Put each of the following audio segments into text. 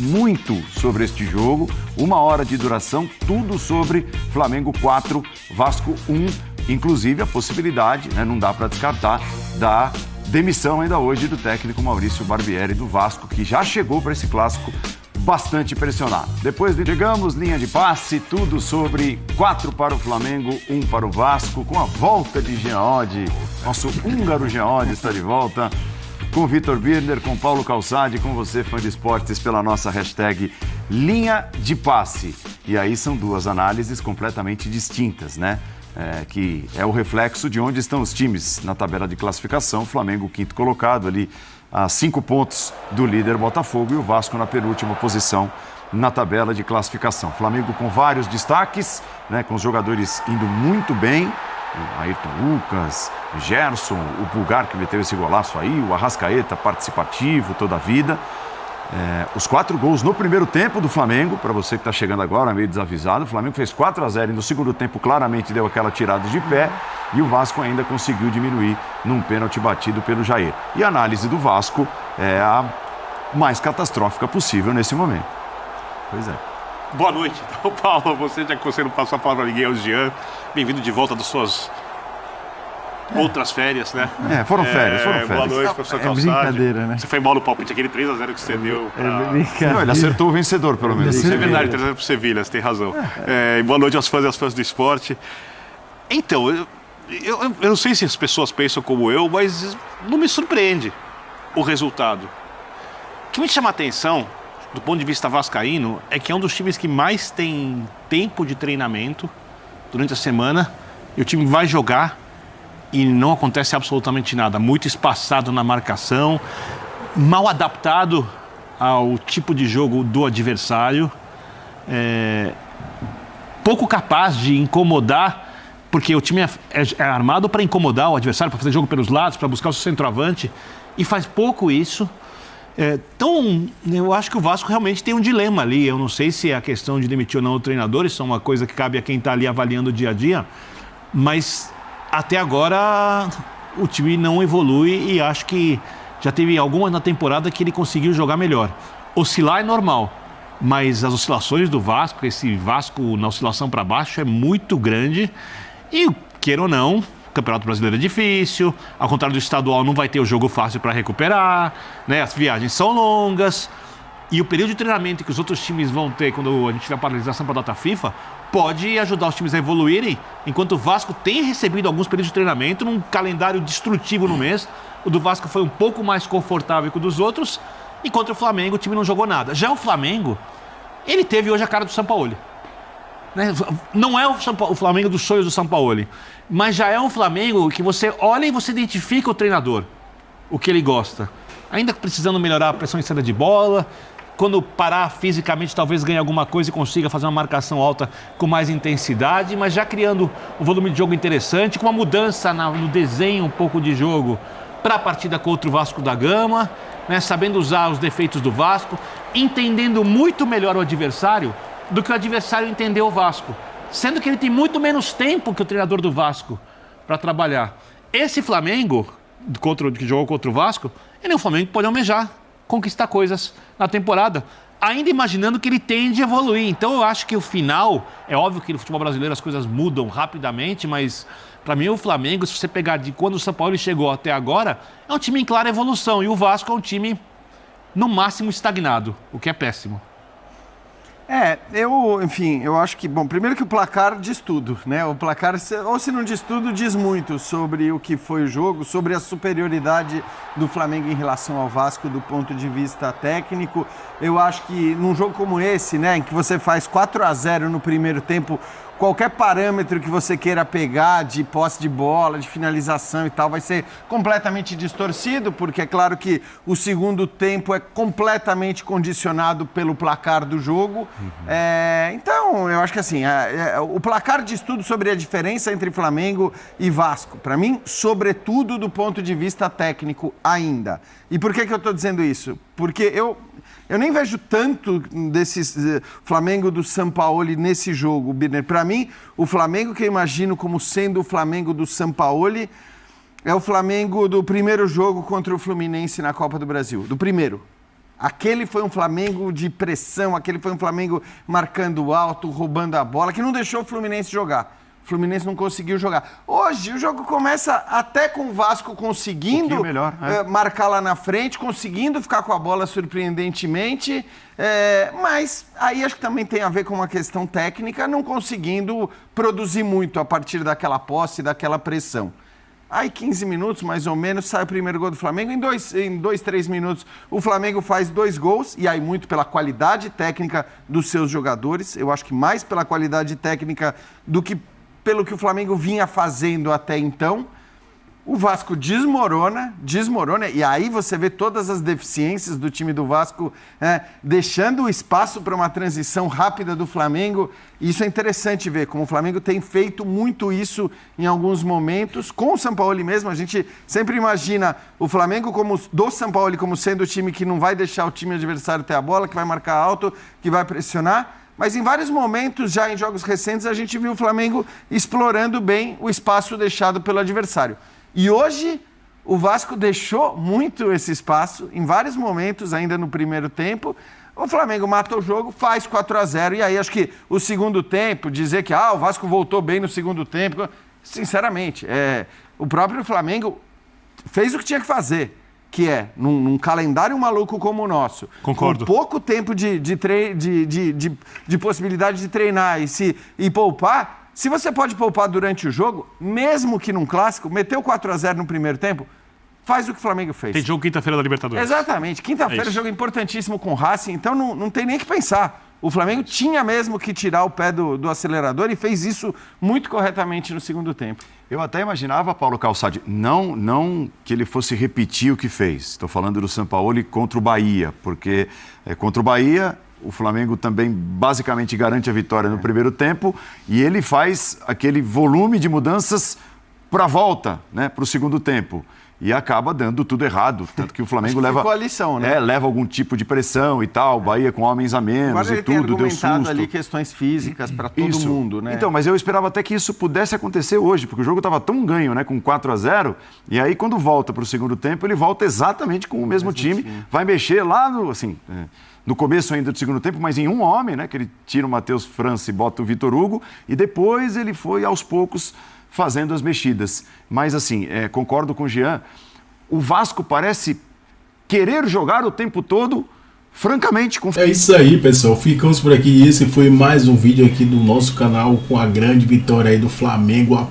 muito sobre este jogo. 1 hora de duração, tudo sobre Flamengo 4, Vasco 1. Inclusive a possibilidade, né, não dá para descartar, da demissão ainda hoje do técnico Maurício Barbieri do Vasco, que já chegou para esse clássico bastante pressionado. Depois chegamos, linha de passe, tudo sobre 4 para o Flamengo, 1 para o Vasco, com a volta de Geode. Nosso húngaro Geode está de volta, com Vitor Birner, com Paulo Calçade, com você, fã de esportes, pela nossa hashtag Linha de Passe. E aí são duas análises completamente distintas, né? Que é o reflexo de onde estão os times na tabela de classificação. O Flamengo, quinto colocado, ali a 5 pontos do líder Botafogo, e o Vasco na penúltima posição na tabela de classificação. Flamengo com vários destaques, né, com os jogadores indo muito bem. O Ayrton Lucas, Gerson, o Pulgar que meteu esse golaço aí, o Arrascaeta participativo toda a vida. Os 4 gols no primeiro tempo do Flamengo, para você que está chegando agora, meio desavisado, o Flamengo fez 4-0 e no segundo tempo claramente deu aquela tirada de pé, e o Vasco ainda conseguiu diminuir num pênalti batido pelo Jair. E a análise do Vasco é a mais catastrófica possível nesse momento. Pois é. Boa noite, então, Paulo. Você não passou a palavra a ninguém, é o Jean. Bem-vindo de volta das suas outras férias, né? Foram férias. Boa noite, professor Calçade. Brincadeira, né? Você foi mal no palpite, aquele 3-0 que você deu. Não, ele acertou o vencedor, pelo menos. Isso é verdade, 3-0 pro Sevilha, você tem razão. Boa noite aos fãs e às fãs do esporte. Então, eu não sei se as pessoas pensam como eu, mas não me surpreende o resultado. O que me chama a atenção, do ponto de vista vascaíno, é que é um dos times que mais tem tempo de treinamento durante a semana, e o time vai jogar e não acontece absolutamente nada. Muito espaçado na marcação, mal adaptado ao tipo de jogo do adversário, pouco capaz de incomodar, porque o time é armado para incomodar o adversário, para fazer jogo pelos lados, para buscar o seu centroavante, e faz pouco isso. Então, eu acho que o Vasco realmente tem um dilema ali. Eu não sei se é a questão de demitir ou não o treinador, isso é uma coisa que cabe a quem está ali avaliando o dia a dia, mas até agora o time não evolui, e acho que já teve algumas na temporada que ele conseguiu jogar melhor. Oscilar é normal, mas as oscilações do Vasco, esse Vasco na oscilação para baixo é muito grande, e queira ou não, o Campeonato Brasileiro é difícil, ao contrário do estadual não vai ter o jogo fácil para recuperar, né? As viagens são longas, e o período de treinamento que os outros times vão ter quando a gente tiver a paralisação para a data FIFA pode ajudar os times a evoluírem, enquanto o Vasco tem recebido alguns períodos de treinamento num calendário destrutivo no mês. O do Vasco foi um pouco mais confortável que o dos outros, e contra o Flamengo o time não jogou nada. Já o Flamengo, ele teve hoje a cara do Sampaoli, né? Não é o Flamengo dos sonhos do Sampaoli, mas já é um Flamengo que você olha e você identifica o treinador, o que ele gosta. Ainda precisando melhorar a pressão em saída de bola, quando parar fisicamente talvez ganhe alguma coisa e consiga fazer uma marcação alta com mais intensidade, mas já criando um volume de jogo interessante, com uma mudança no desenho um pouco de jogo para a partida contra o Vasco da Gama, né? Sabendo usar os defeitos do Vasco, entendendo muito melhor o adversário do que o adversário entendeu o Vasco, sendo que ele tem muito menos tempo que o treinador do Vasco para trabalhar. Esse Flamengo, que jogou contra o Vasco, ele é um Flamengo que pode almejar conquistar coisas na temporada, ainda imaginando que ele tende a evoluir. Então eu acho que o final, é óbvio que no futebol brasileiro as coisas mudam rapidamente, mas para mim o Flamengo, se você pegar de quando o São Paulo chegou até agora, é um time em clara evolução, e o Vasco é um time no máximo estagnado, o que é péssimo. Eu acho que, bom, primeiro que o placar diz tudo, né? O placar, ou se não diz tudo, diz muito sobre o que foi o jogo, sobre a superioridade do Flamengo em relação ao Vasco do ponto de vista técnico. Eu acho que num jogo como esse, né, em que você faz 4-0 no primeiro tempo, qualquer parâmetro que você queira pegar de posse de bola, de finalização e tal, vai ser completamente distorcido, porque é claro que o segundo tempo é completamente condicionado pelo placar do jogo. Então, eu acho que assim, o placar diz tudo sobre a diferença entre Flamengo e Vasco. Para mim, sobretudo do ponto de vista técnico ainda. E por que eu estou dizendo isso? Porque eu nem vejo tanto desse Flamengo do Sampaoli nesse jogo, Birner. Para mim, o Flamengo que eu imagino como sendo o Flamengo do Sampaoli é o Flamengo do primeiro jogo contra o Fluminense na Copa do Brasil. Do primeiro. Aquele foi um Flamengo de pressão, aquele foi um Flamengo marcando alto, roubando a bola, que não deixou o Fluminense jogar. O Fluminense não conseguiu jogar. Hoje o jogo começa até com o Vasco conseguindo melhor, marcar lá na frente, conseguindo ficar com a bola surpreendentemente, mas aí acho que também tem a ver com uma questão técnica, não conseguindo produzir muito a partir daquela posse, daquela pressão. Aí 15 minutos, mais ou menos, sai o primeiro gol do Flamengo. Em 3 minutos, o Flamengo faz 2 gols, e aí muito pela qualidade técnica dos seus jogadores. Eu acho que mais pela qualidade técnica do que pelo que o Flamengo vinha fazendo até então. O Vasco desmorona, e aí você vê todas as deficiências do time do Vasco, deixando o espaço para uma transição rápida do Flamengo. Isso é interessante ver, como o Flamengo tem feito muito isso em alguns momentos. Com o Sampaoli mesmo, a gente sempre imagina o Flamengo do Sampaoli como sendo o time que não vai deixar o time adversário ter a bola, que vai marcar alto, que vai pressionar. Mas em vários momentos, já em jogos recentes, a gente viu o Flamengo explorando bem o espaço deixado pelo adversário. E hoje, o Vasco deixou muito esse espaço, em vários momentos, ainda no primeiro tempo. O Flamengo mata o jogo, faz 4-0, e aí acho que o segundo tempo, dizer que o Vasco voltou bem no segundo tempo, sinceramente, o próprio Flamengo fez o que tinha que fazer, que é, num calendário maluco como o nosso, concordo, com pouco tempo de possibilidade de treinar e poupar. Se você pode poupar durante o jogo, mesmo que num clássico, meteu 4-0 no primeiro tempo, faz o que o Flamengo fez. Tem jogo quinta-feira da Libertadores. Exatamente. Quinta-feira jogo importantíssimo com o Racing, então não tem nem que pensar. O Flamengo tinha mesmo que tirar o pé do acelerador e fez isso muito corretamente no segundo tempo. Eu até imaginava, Paulo Calçade, não que ele fosse repetir o que fez. Estou falando do Sampaoli contra o Bahia, porque contra o Bahia o Flamengo também basicamente garante a vitória no primeiro tempo e ele faz aquele volume de mudanças para a volta, né, para o segundo tempo. E acaba dando tudo errado, tanto que o Flamengo leva a lição, né? Leva algum tipo de pressão e tal, Bahia com homens a menos e tudo, deu susto. Ali questões físicas para todo mundo, né? Então, mas eu esperava até que isso pudesse acontecer hoje, porque o jogo estava tão ganho, né, com 4-0, e aí quando volta para o segundo tempo, ele volta exatamente com o mesmo time, vai mexer lá no começo ainda do segundo tempo, mas em um homem, né, que ele tira o Matheus França e bota o Vitor Hugo, e depois ele foi aos poucos fazendo as mexidas. Mas assim, concordo com o Jean, o Vasco parece querer jogar o tempo todo, francamente. É isso aí, pessoal, ficamos por aqui. Esse foi mais um vídeo aqui do nosso canal com a grande vitória aí do Flamengo,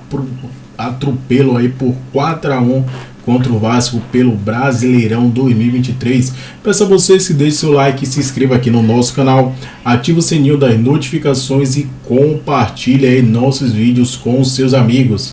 atropelo aí por 4-1 contra o Vasco pelo Brasileirão 2023. Peço a vocês que deixem seu like, se inscreva aqui no nosso canal, ative o sininho das notificações e compartilhe aí nossos vídeos com os seus amigos.